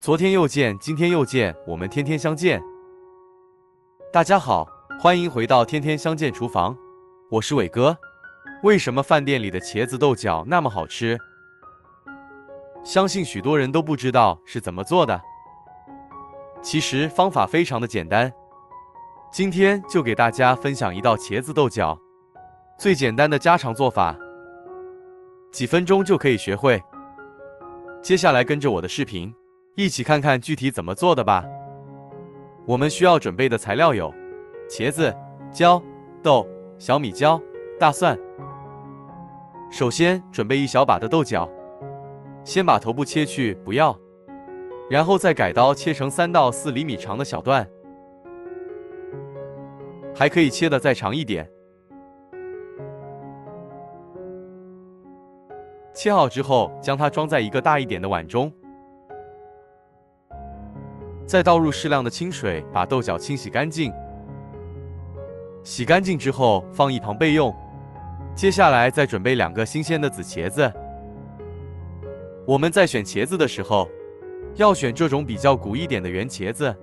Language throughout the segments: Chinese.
昨天又见，今天又见，我们天天相见。大家好，欢迎回到天天相见厨房，我是伟哥。为什么饭店里的茄子豆角那么好吃？相信许多人都不知道是怎么做的。其实方法非常的简单，今天就给大家分享一道茄子豆角，最简单的家常做法，几分钟就可以学会。接下来跟着我的视频，一起看看具体怎么做的吧。我们需要准备的材料有茄子、椒、豆、小米椒、大蒜。首先准备一小把的豆角，先把头部切去不要，然后再改刀切成3到4厘米长的小段，还可以切得再长一点。切好之后，将它装在一个大一点的碗中，再倒入适量的清水，把豆角清洗干净。洗干净之后放一旁备用。接下来再准备2个新鲜的紫茄子。我们在选茄子的时候，要选这种比较鼓一点的圆茄子。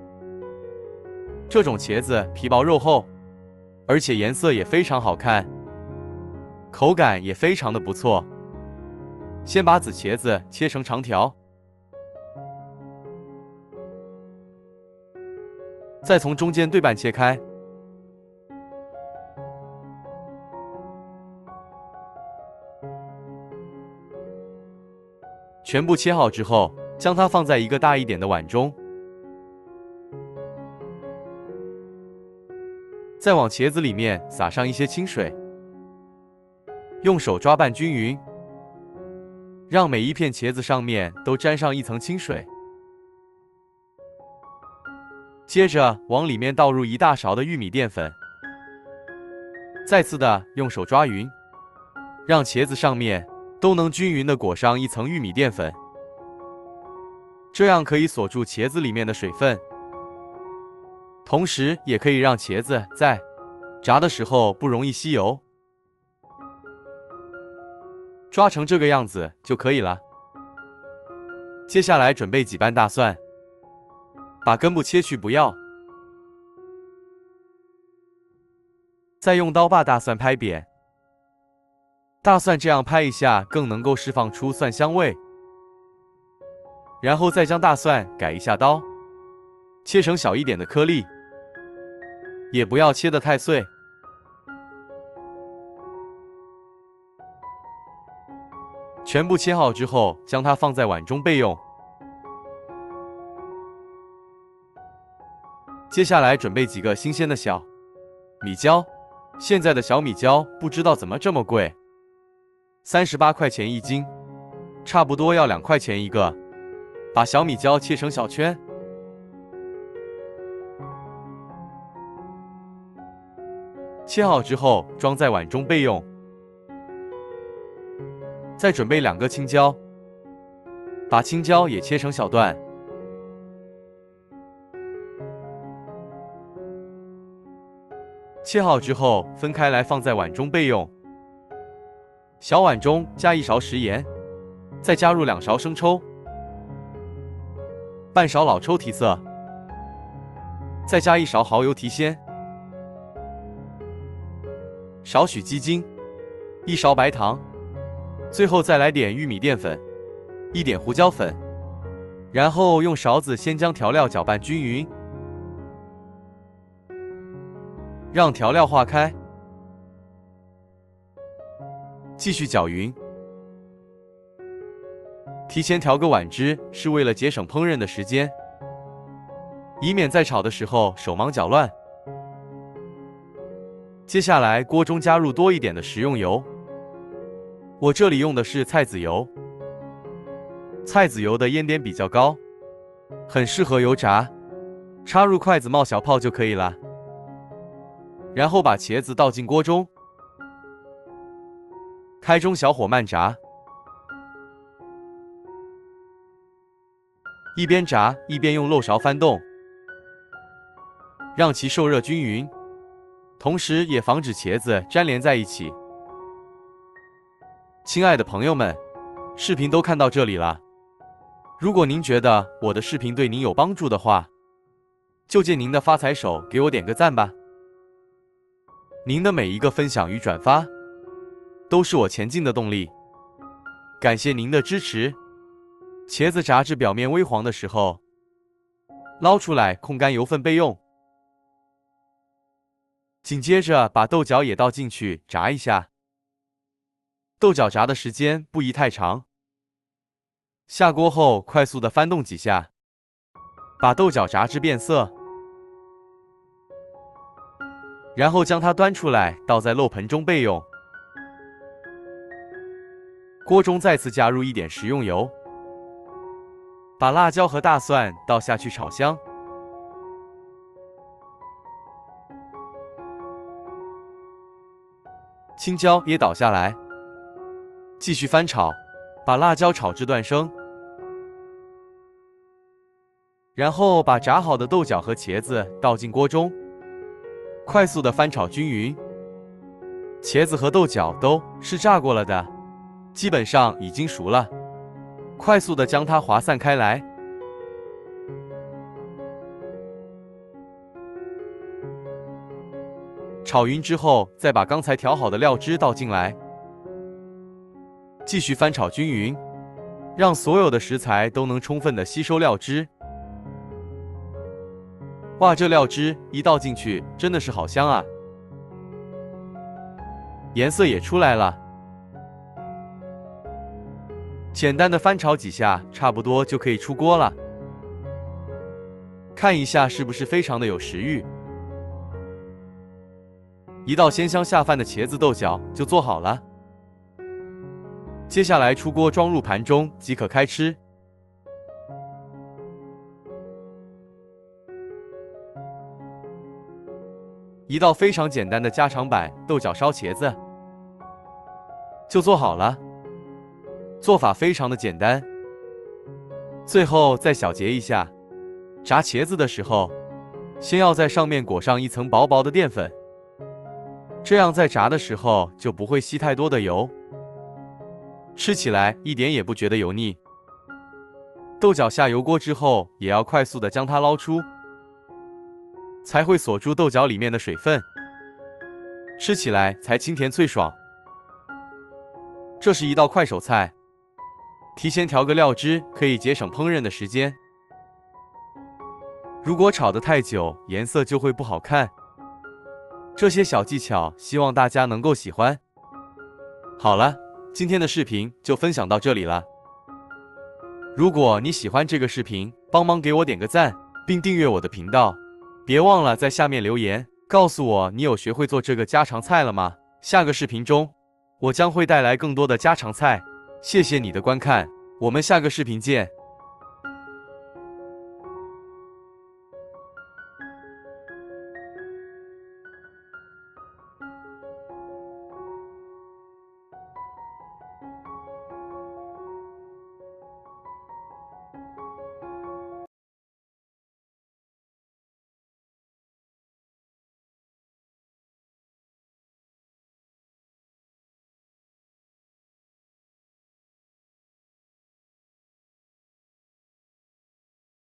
这种茄子皮薄肉厚，而且颜色也非常好看，口感也非常的不错。先把紫茄子切成长条，再从中间对半切开。全部切好之后，将它放在一个大一点的碗中，再往茄子里面撒上一些清水，用手抓拌均匀，让每一片茄子上面都沾上一层清水。接着往里面倒入1大勺的玉米淀粉，再次的用手抓匀，让茄子上面都能均匀的裹上一层玉米淀粉，这样可以锁住茄子里面的水分，同时也可以让茄子在炸的时候不容易吸油。抓成这个样子就可以了。接下来准备几瓣大蒜，把根部切去不要，再用刀把大蒜拍扁。大蒜这样拍一下更能够释放出蒜香味。然后再将大蒜改一下刀，切成小一点的颗粒，也不要切得太碎。全部切好之后，将它放在碗中备用。接下来准备几个新鲜的小米椒，现在的小米椒不知道怎么这么贵，38块钱一斤，差不多要2块钱一个。把小米椒切成小圈，切好之后装在碗中备用。再准备2个青椒，把青椒也切成小段。切好之后分开来放在碗中备用。小碗中加1勺食盐，再加入2勺生抽，半勺老抽提色，再加1勺蚝油提鲜，少许鸡精，1勺白糖，最后再来点玉米淀粉，1点胡椒粉，然后用勺子先将调料搅拌均匀，让调料化开，继续搅匀。提前调个碗汁是为了节省烹饪的时间，以免在炒的时候手忙脚乱。接下来锅中加入多一点的食用油，我这里用的是菜籽油，菜籽油的烟点比较高，很适合油炸，插入筷子冒小泡就可以了。然后把茄子倒进锅中，开中小火慢炸。一边炸一边用漏勺翻动，让其受热均匀，同时也防止茄子粘连在一起。亲爱的朋友们，视频都看到这里了，如果您觉得我的视频对您有帮助的话，就借您的发财手给我点个赞吧。您的每一个分享与转发，都是我前进的动力。感谢您的支持。茄子炸至表面微黄的时候，捞出来控干油分备用。紧接着把豆角也倒进去炸一下。豆角炸的时间不宜太长。下锅后快速的翻动几下，把豆角炸至变色，然后将它端出来倒在漏盆中备用。锅中再次加入一点食用油，把辣椒和大蒜倒下去炒香。青椒也倒下来，继续翻炒，把辣椒炒至断生。然后把炸好的豆角和茄子倒进锅中，快速的翻炒均匀。茄子和豆角都是炸过了的，基本上已经熟了，快速的将它划散开来。炒匀之后，再把刚才调好的料汁倒进来，继续翻炒均匀，让所有的食材都能充分的吸收料汁。哇，这料汁一倒进去，真的是好香啊！颜色也出来了。简单的翻炒几下，差不多就可以出锅了。看一下是不是非常的有食欲。一道鲜香下饭的茄子豆角就做好了。接下来出锅装入盘中即可开吃。一道非常简单的家常版豆角烧茄子就做好了，做法非常的简单。最后再小结一下，炸茄子的时候，先要在上面裹上一层薄薄的淀粉，这样在炸的时候就不会吸太多的油，吃起来一点也不觉得油腻。豆角下油锅之后，也要快速的将它捞出，才会锁住豆角里面的水分，吃起来才清甜脆爽。这是一道快手菜，提前调个料汁可以节省烹饪的时间。如果炒得太久，颜色就会不好看。这些小技巧，希望大家能够喜欢。好了，今天的视频就分享到这里了。如果你喜欢这个视频，帮忙给我点个赞，并订阅我的频道。别忘了在下面留言，告诉我你有学会做这个家常菜了吗？下个视频中，我将会带来更多的家常菜。谢谢你的观看，我们下个视频见。